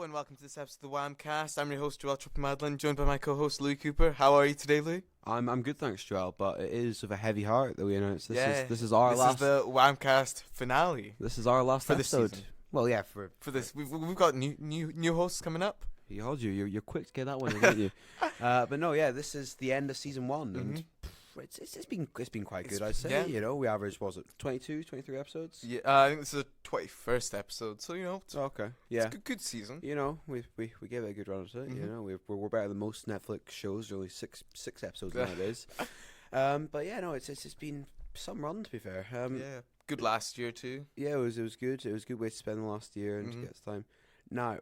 and welcome to this episode of the Whamcast. I'm your host, Juel Madeline, joined by my co-host, Louis Cooper. How are you today, Louis? I'm good, thanks, Juel, but it is with a heavy heart that we announce this is This last. is the Whamcast finale. This is our last for this episode. season. Well, yeah, For this, we've got new hosts coming up. You're quick to get that one, aren't you? But no, yeah, this is the end of season one, and it's been quite good, I'd say. Yeah. You know, we averaged 23 episodes. Yeah, I think this is the 21st episode, so it's Okay, yeah, it's a good season. You know, we gave it a good run at it. You know, we're better than most Netflix shows. There's only six episodes nowadays. But yeah, no, it's been some run, to be fair. Yeah, good last year too. Yeah, it was good. It was a good way to spend the last year and to get time. Now,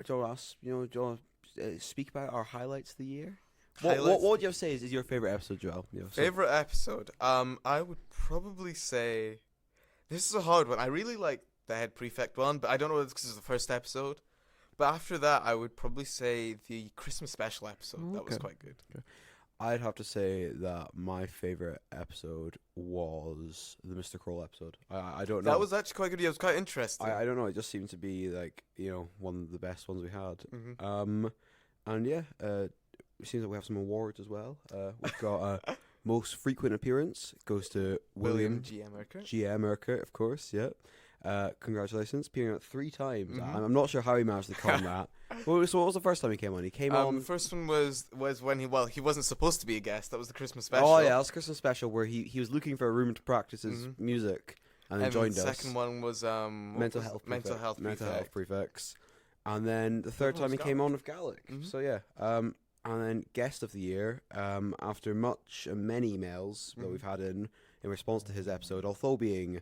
do you want to speak about our highlights of the year? What would you say is your favorite episode, Joel? Favorite episode? I would probably say this is a hard one. I really like the head prefect one, but I don't know if it's because it's the first episode. But after that, I would probably say the Christmas special episode. Okay. That was quite good. Okay. I'd have to say that my favorite episode was the Mr. Kroll episode. I don't know. That was actually quite good. Yeah, it was quite interesting. I don't know. It just seemed to be one of the best ones we had. And yeah, it seems like we have some awards as well. We've got most frequent appearance goes to William G.M. Urquhart, of course. Yeah. Congratulations, appearing on 3 times. I'm not sure how he managed to come that. So what was the first time he came on? He came on. The first one was when he wasn't supposed to be a guest. That was the Christmas special. Oh yeah, that was the Christmas special where he was looking for a room to practice his music and then joined us. The second one was mental health prefects. And then the third time he came on with Gaelic. So yeah, and then guest of the year. After many emails that we've had in response to his episode, although being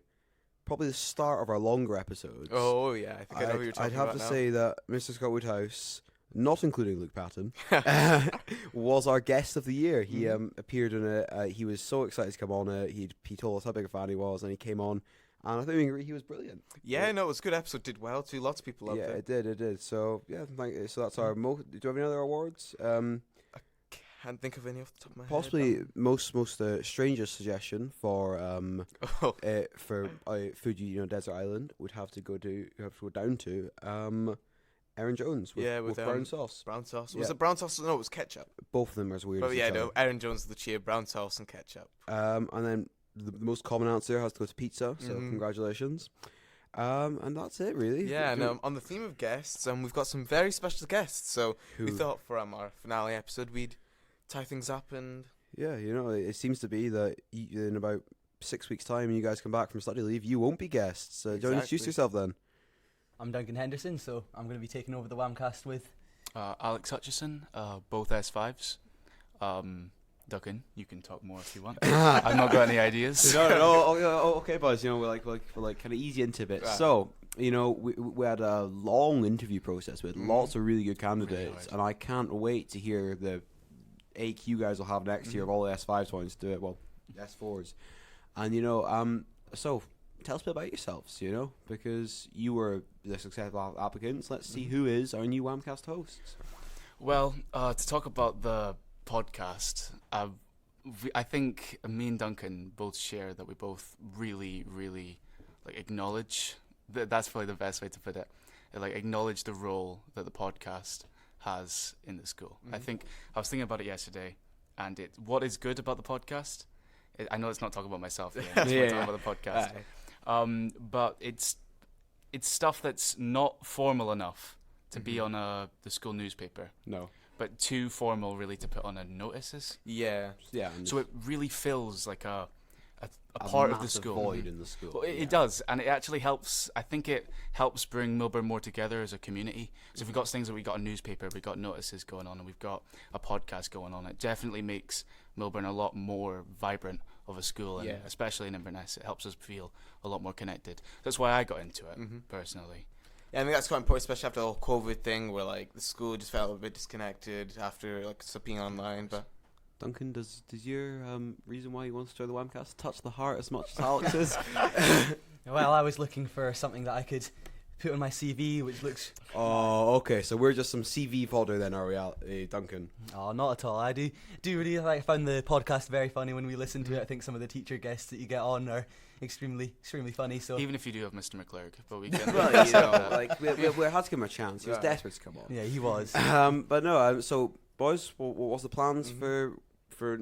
probably the start of our longer episodes. Oh yeah, I think I know who you're talking about. I'd have to say that Mr. Scott Woodhouse, not including Luke Patton, was our guest of the year. He appeared in it. He was so excited to come on it. He told us how big a fan he was, and he came on. And I think we agree he was brilliant. Yeah, no, it was a good episode. Did well too. Lots of people loved it. Yeah, it did. So yeah, so that's our most. Do you have any other awards? I can't think of any off the top of my Possibly head. most strangest suggestion for Fuji, desert island would have to go down to Aaron Jones with brown sauce. Brown sauce. Yeah. Was it brown sauce? No, it was ketchup. Both of them are as weird. But as yeah, each no, other. Aaron Jones with the cheer, brown sauce and ketchup. And then the most common answer has to go to pizza. So congratulations. And that's it, really. Yeah, and on the theme of guests, we've got some very special guests. So we thought for our finale episode we'd tie things up and... Yeah, it seems to be that in about 6 weeks' time when you guys come back from study leave, you won't be guests. So do you want to introduce yourself then? I'm Duncan Henderson, so I'm going to be taking over the Whamcast with... Alex Hutchison, both S5s. Duncan, you can talk more if you want. I've not got any ideas. No. Okay, boys. We're like kind of easy into bits. So, we had a long interview process with lots of really good candidates, and I can't wait to hear the AQ guys will have next year of all the S5s wanting to do it. Well, S4s, and so tell us a bit about yourselves. Because you were the successful applicants. Let's see who is our new Whamcast hosts. Well, to talk about the podcast, I think me and Duncan both share that we both really, really acknowledge that's probably the best way to put it. Acknowledge the role that the podcast has in the school. I think I was thinking about it yesterday, and what is good about the podcast, I know it's not talking about myself here, it's talking about the podcast, but it's stuff that's not formal enough to be on the school newspaper. No. But too formal really to put on a notices. Yeah. So it really feels like a part of the school. Void in the school. Well, it does, and it actually helps. I think it helps bring Milburn more together as a community. So if we've got things that we've got a newspaper, we've got notices going on, and we've got a podcast going on, it definitely makes Milburn a lot more vibrant of a school, and especially in Inverness, it helps us feel a lot more connected. That's why I got into it personally. Yeah, I think that's quite important, especially after the whole COVID thing, where the school just felt a bit disconnected after being online. But Duncan, does your reason why you want to join the Whamcast touch the heart as much as Alex's? Well, I was looking for something that I could put on my CV, which looks... Oh, okay. So we're just some CV fodder then, are we, Duncan? Oh, not at all. I do really like. I found the podcast very funny when we listened to it. I think some of the teacher guests that you get on are extremely funny. So Even if you do have Mr. McClurg, but we can. Well, like we had to give him a chance. He was desperate to come on. yeah, he was. But no. So boys, what was the plans for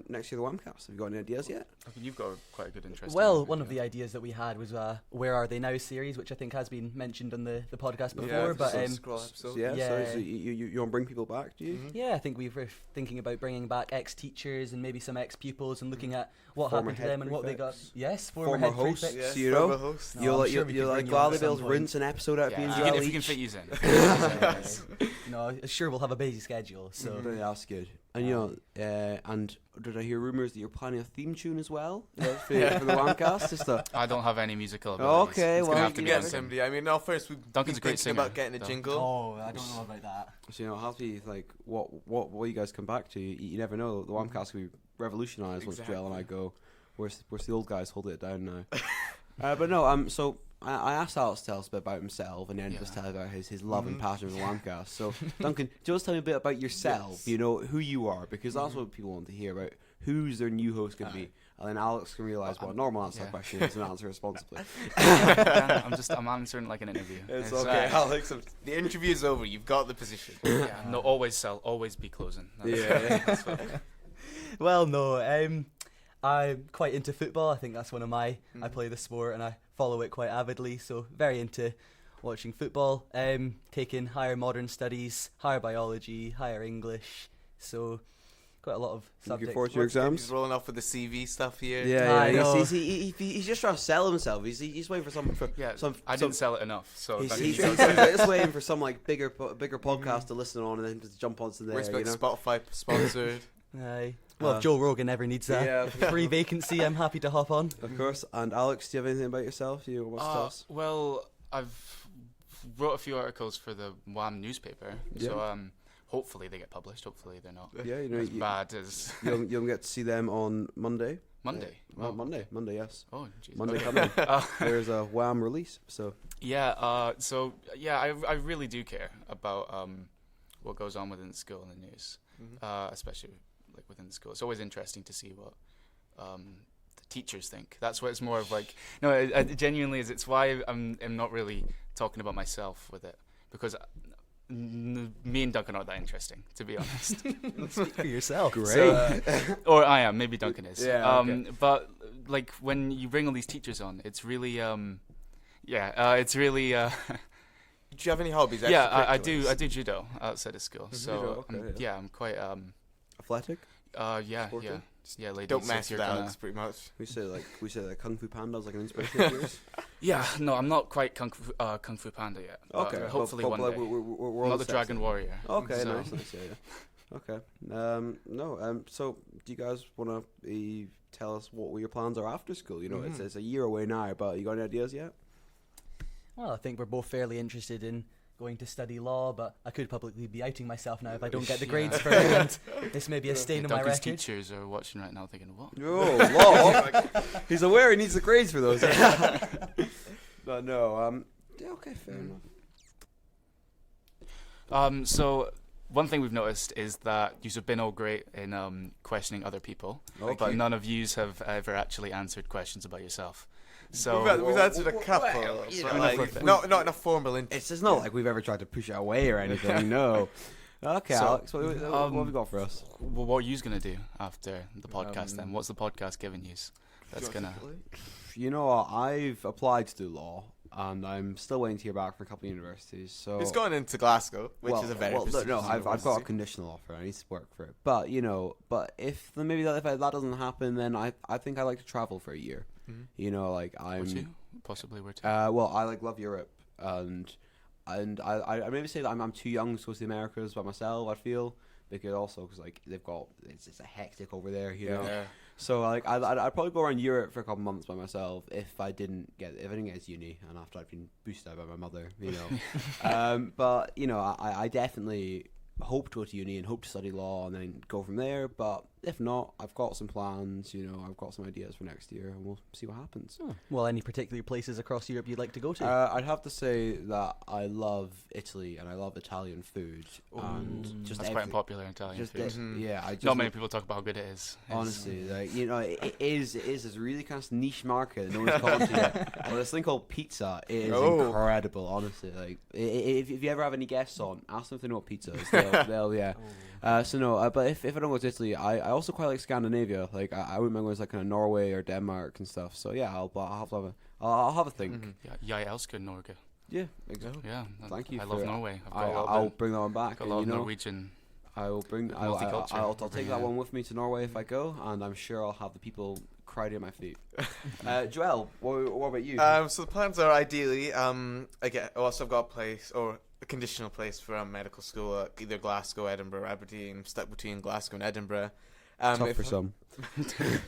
next year, the Whamcast? Have you got any ideas yet? I mean, you've got quite a good interest. Well, one of the ideas that we had was Where Are They Now series, which I think has been mentioned on the podcast before. But scroll episode. So you want to bring people back, do you? yeah, I think we were thinking about bringing back ex-teachers and maybe some ex-pupils and looking at what Former happened to them and what they got. prefects. Yes, Former head hosts. prefects. You know? No, You'll I'm sure we could bring you on gladly at be able some to point. rinse an episode out of you and Yeah, Juel if we can each. fit you in. No, sure we'll have a busy schedule. So But yeah, that's good. And you know, and did I hear rumours that you're planning a theme tune as well for the Whamcast? Just a I don't have any musical abilities. Okay, It's well, gonna We have to can be get Duncan. somebody. I mean, no, first we've Duncan's a been great thinking singer, about getting a though. jingle. oh, I don't know about that. So, you know, it'll have to be like what you guys come back to. You never know. The Whamcast could be revolutionised once Juel and I go. Where's the old guys holding it down now? But no, so I asked Alex to tell us a bit about himself, and then just tell about his love and passion for the Whamcast. So, Duncan, just tell me a bit about yourself. Yes. You know who you are, because that's what people want to hear about. Who's their new host going to be? And then Alex can realise what a normal answer to that question is and answer responsibly. I'm answering like an interview. It's okay, Alex. The interview's over. You've got the position. Yeah, no, always be closing. That's fine. Well, no, I'm quite into football. I think that's one of my. I play the sport and I follow it quite avidly. So very into watching football. Taking higher modern studies, higher biology, higher English. So quite a lot of Looking subjects. forward to your exams. He's rolling off with the CV stuff here. I know. He's just trying to sell himself. He's waiting for some. I didn't sell it enough, so He's just waiting for some like bigger podcast to listen on and then just jump onto there. We're Spotify sponsored. Aye. Well, if Joe Rogan ever needs a free vacancy, I'm happy to hop on. Of course. And Alex, do you have anything about yourself? You want to tell us? Well, I've wrote a few articles for the Wham newspaper, so hopefully they get published. Hopefully they're not Yeah, you know, as bad as you'll get to see them on Monday. Monday. Monday, yes. Oh, jeez. Monday Okay. coming. There's a Wham release, so Yeah. I really do care about what goes on within the school and the news, especially like within the school. It's always interesting to see what the teachers think. That's what it's more of like. No, it genuinely is. It's why I'm not really talking about myself with it, because me and Duncan aren't that interesting, to be honest. Speak for yourself. great. Or I am. Maybe Duncan is. Yeah, okay. But like when you bring all these teachers on, it's really it's really. Do you have any hobbies? Yeah, I do judo outside of school. So Judo, okay, I'm quite Athletic. ladies. Don't mess if you're with gonna- Alex, pretty much. We say Kung Fu Panda is like an inspiration of yours. Yeah, no, I'm not quite Kung Fu Panda yet. but Okay, hopefully but one like, day. we're I'm on not the steps Dragon then. Warrior. Okay, so. nice, yeah. Okay. So do you guys want to tell us what your plans are after school? You know, it's a year away now, but you got any ideas yet? Well, I think we're both fairly interested in going to study law, but I could publicly be outing myself now if I don't get the grades for it. And this may be a stain on my Duncan's record. teachers are watching right now thinking, what? Oh, law. He's aware he needs the grades for those. But no, yeah, okay, fair enough. So one thing we've noticed is that you have been all great in questioning other people, but none of you have ever actually answered questions about yourself. So We've answered a couple, well, you but know, like, not in a formal interview. It's not like we've ever tried to push it away or anything. No. Okay, So, Alex, what have you got for us? well, what are you going to do after the podcast then? What's the podcast giving you? That's going to... You know what? I've applied to do law, and I'm still waiting to hear back from a couple of universities. So He's going into Glasgow, which is a very prestigious I've got a university. conditional offer. I need to work for it. But you know, if that doesn't happen, then I think I'd like to travel for a year. You know, like Where to? Possibly where to? well, I love Europe, and I maybe say that I'm too young to go to the Americas by myself. I feel because like they've got it's a hectic over there, you know. Yeah. So like I'd probably go around Europe for a couple months by myself if I didn't get into uni and after I'd been boosted out by my mother, you know. But you know, I definitely hope to go to uni and hope to study law and then go from there. But if not, I've got some plans. I've got some ideas for next year, and we'll see what happens. Well, any particular places across Europe you'd like to go to? I'd have to say that I love Italy and I love Italian food. And just that's quite popular in Italian food. Yeah, not many people talk about how good it is. Honestly, it is this really kind of niche market that no one's caught to yet. Well, this thing called pizza is incredible. Honestly, like if you ever have any guests on, ask them if they know what pizza is. They'll but if I don't go to Italy, I also quite like Scandinavia. Like I wouldn't mind going to like kind of Norway or Denmark and stuff. So yeah, I'll have a think. Jeg elsker Norge. Yeah, exactly. Yeah, thank you. I love Norway. I'll bring that one back. Got a lot of Norwegian. I will bring. I'll take that one with me to Norway if I go, and I'm sure I'll have the people crowding at my feet. Juel, what about you? So the plans are ideally, I've got a place or a conditional place for medical school at either Glasgow, Edinburgh, or Aberdeen. I'm stuck between Glasgow and Edinburgh. Tough for some.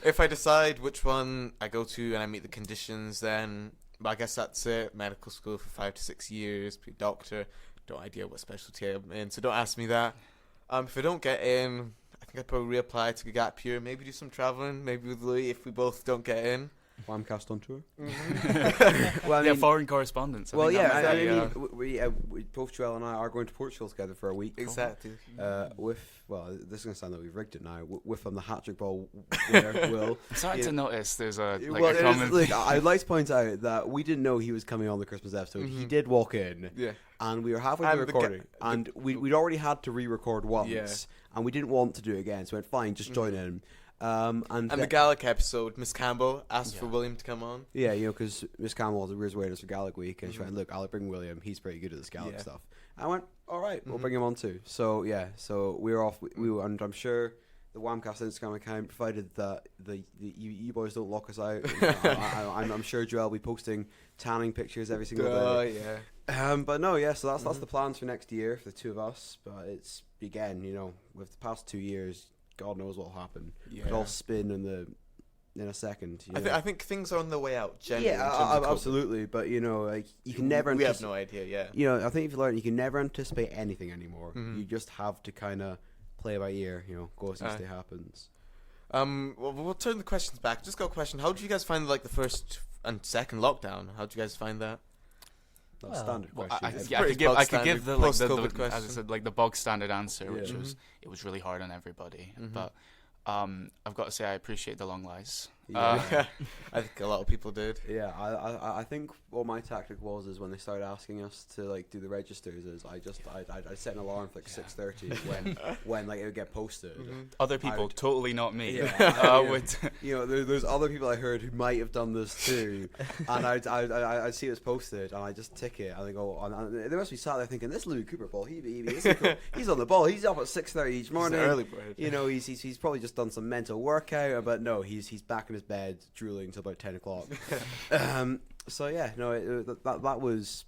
If I decide which one I go to and I meet the conditions, then I guess that's it. Medical school for 5 to 6 years, be a doctor. No idea what specialty I'm in, so don't ask me that. If I don't get in, I think I'd probably reapply to gap year, maybe do some travelling, maybe with Louis if we both don't get in. Whamcast on tour. Well, foreign correspondence. We both Juel and I are going to Portugal together for a week. Exactly. This is going to sound that we've rigged it now. With the hat-trick ball winner, Will. I'm starting to notice there's a common. I'd like to point out that we didn't know he was coming on the Christmas episode. He did walk in. Yeah. And we were halfway through recording, and we'd already had to re-record once, and we didn't want to do it again. So we went, fine, just join in. And the Gaelic episode, Miss Campbell asked for William to come on. Yeah, because Miss Campbell was waiting for Gaelic week, and she went, "Look, I'll bring William. He's pretty good at this Gaelic stuff." I went, "All right, we'll bring him on too." So we were off. And I'm sure the Whamcast Instagram account, provided that you boys don't lock us out. I'm sure Juel will be posting tanning pictures every single day. Oh yeah. But no, so that's the plans for next year for the two of us. But it's again, with the past 2 years. God knows what'll happen. Yeah. It could all spin in a second. I think things are on the way out. Generally, absolutely. But you can never. We have no idea. Yeah. I think if you learn, you can never anticipate anything anymore. You just have to kind of play by ear. Go as it happens. We'll turn the questions back. Just got a question. How did you guys find the first and second lockdown? How did you guys find that? That's standard question. I could give the as I said, the bog standard answer, which was it was really hard on everybody. But I've got to say I appreciate the long lies. I think a lot of people did. Yeah, I think what my tactic was is when they started asking us to do the registers is I set an alarm for 6:30 when it would get posted. Other people, totally not me. There's other people I heard who might have done this too, and I'd see it was posted and I just tick it and I go and they must be sat there thinking this Louis Cooper ball he's on the ball, he's up at 6:30 each morning. He's an early bird. He's probably just done some mental workout, but no, he's back in his bed drooling until about 10 o'clock. That was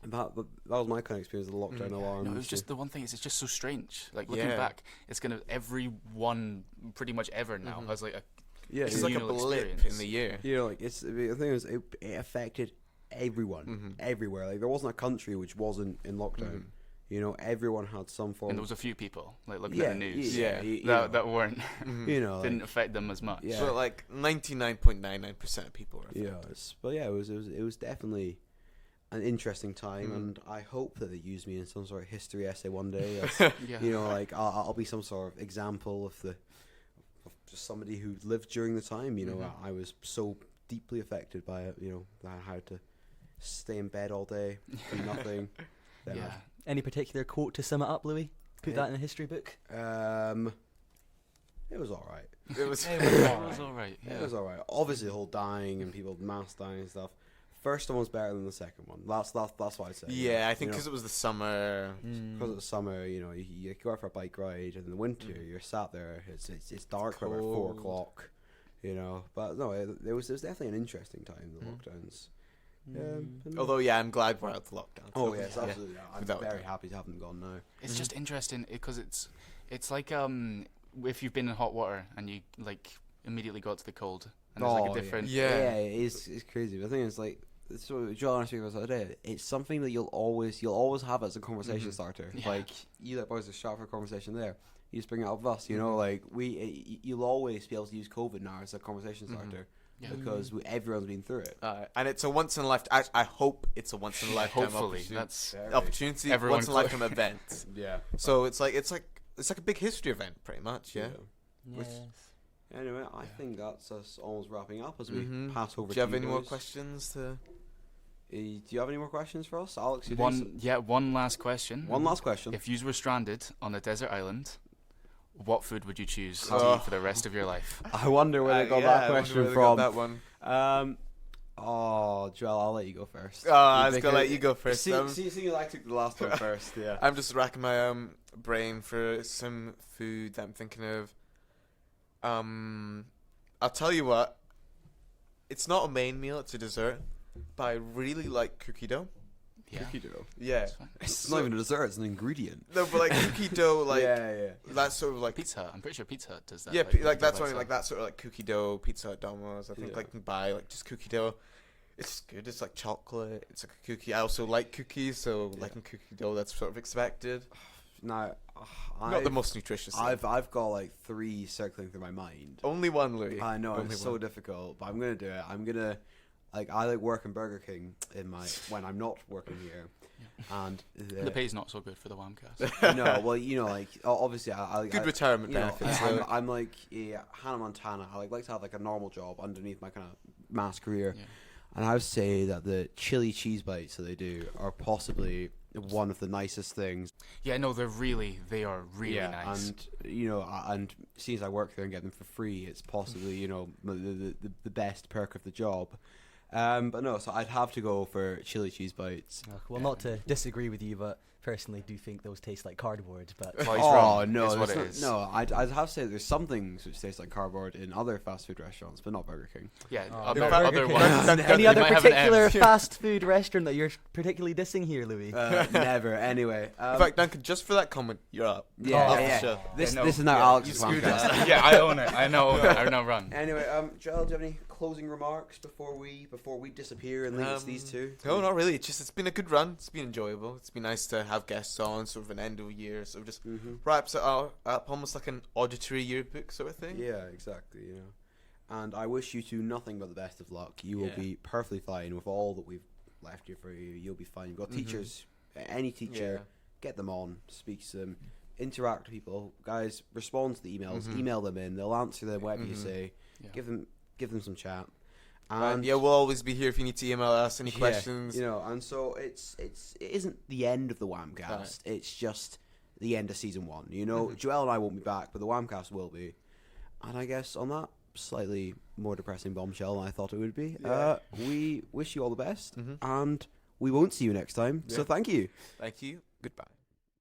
my kind of experience of the lockdown alarm. No, it was just the one thing is it's just so strange. Looking back, it's gonna everyone pretty much ever now has it's like a blip experience in the year. The thing is it affected everyone everywhere. There wasn't a country which wasn't in lockdown. Everyone had some form. And there was a few people looking at the news. That weren't. Didn't affect them as much. Yeah. But 99.99% of people were affected. It was definitely an interesting time, and I hope that they use me in some sort of history essay one day. I'll be some sort of example of just somebody who lived during the time. I was so deeply affected by it. That I had to stay in bed all day, do nothing. Any particular quote to sum it up, Louis? Put that in a history book. It was all right. It was all right. Yeah. It was all right. Obviously, the whole dying and people mass dying and stuff. First one was better than the second one. That's what I'd say. Yeah, I think because it was the summer. Because it was summer, you go out for a bike ride, and in the winter you're sat there. It's dark by about 4 o'clock. But no, it was definitely an interesting time. The lockdowns. Although I'm glad we're out of lockdown. Oh yes, absolutely. I'm very happy to have them gone now. It's just interesting because it's like if you've been in hot water and you immediately got to the cold and there's a different it's crazy. The thing is it's what Joel and I speak about the other day. It's something that you'll always have as a conversation starter. Yeah. You boys are sharp for conversation there. You just bring it up with us. You know, like you'll always be able to use COVID now as a conversation starter. Yeah. Because everyone's been through it. And it's a once in a lifetime. I hope it's a once in a lifetime Hopefully, that's opportunity. Everyone Once in a lifetime event. Yeah. So it's like a big history event, pretty much. Yeah. Yes. Anyway, I think that's us almost wrapping up as we pass over. Do you have to any more boys. questions to? Do you have any more questions for us, Alex? You one last question. One last question. If you were stranded on a desert island, what food would you choose to Oh. eat for the rest of your life? I wonder where they got yeah, that I wonder question where they from. got that one. Joel, I'll let you go first. I was gonna let you go first. See, I took the last one first. Yeah. I'm just racking my brain for some food that I'm thinking of. I'll tell you what. It's not a main meal; it's a dessert. But I really like cookie dough. Yeah. Cookie dough. Yeah. That's fine. It's not even a dessert; it's an ingredient. No, but like cookie dough, like yeah. that's sort of like Pizza Hut. I'm pretty sure Pizza Hut does that. yeah, cookie like that's dough what I mean, by like that sort of like cookie dough, Pizza Hut, Domino's. I think Yeah. like you can buy like just cookie dough. It's good. It's like chocolate. It's like a cookie. I also like cookies, so liking cookie dough, that's sort of expected. Now, Not the most nutritious. thing. I've got like 3 circling through my mind. Only one, Louis. I know Only it's so one. difficult, but I'm gonna do it. I'm gonna I like working Burger King when I'm not working here, and The pay's not so good for the whamcast. no, well, you know, like obviously I Good retirement you know, benefits. I'm like Hannah Montana. I like to have like a normal job underneath my kind of mass career, Yeah. and I would say that the chili cheese bites that they do are possibly one of the nicest things. Yeah, no, they are really nice. And you know, and since I work there and get them for free, it's possibly the best perk of the job. But no, so I'd have to go for chili cheese bites. Well, not to disagree with you, but personally do think those taste like cardboard. But Well, he's wrong, no, is what that's it not- is. no, I'd have to say there's some things which taste like cardboard in other fast food restaurants, but not Burger King. Yeah, Oh, other, Burger other King. ones. any They other might have an particular M. fast food restaurant that you're particularly dissing here, Louis? Never. Anyway, In fact, Duncan, just for that comment, you're up. yeah, Off the yeah. show. This Yeah, no, this is now yeah, Alex's you screwed podcast. us. Yeah, I own it. I know. I know. Run. Anyway, Joel, do you have any closing remarks before we disappear and leave it's these two? No, not really. It's been a good run. It's been enjoyable. It's been nice to have guests on, sort of an end of year, sort of just wraps it up almost like an auditory yearbook sort of thing. Yeah, exactly. You know, and I wish you two nothing but the best of luck. You will Yeah. be perfectly fine with all that we've left here for you. You'll be fine. You've got teachers, any teacher, get them on, speak to them, interact with people. Guys, respond to the emails, email them in. They'll answer them whatever you say. Yeah. Give them some chat. And yeah, we'll always be here if you need to email us any questions. You know, and so it isn't the end of the Whamcast. Right. It's just the end of season 1. You know, Juel and I won't be back, but the Whamcast will be. And I guess on that slightly more depressing bombshell than I thought it would be, we wish you all the best, and we won't see you next time. So thank you. Thank you. Goodbye.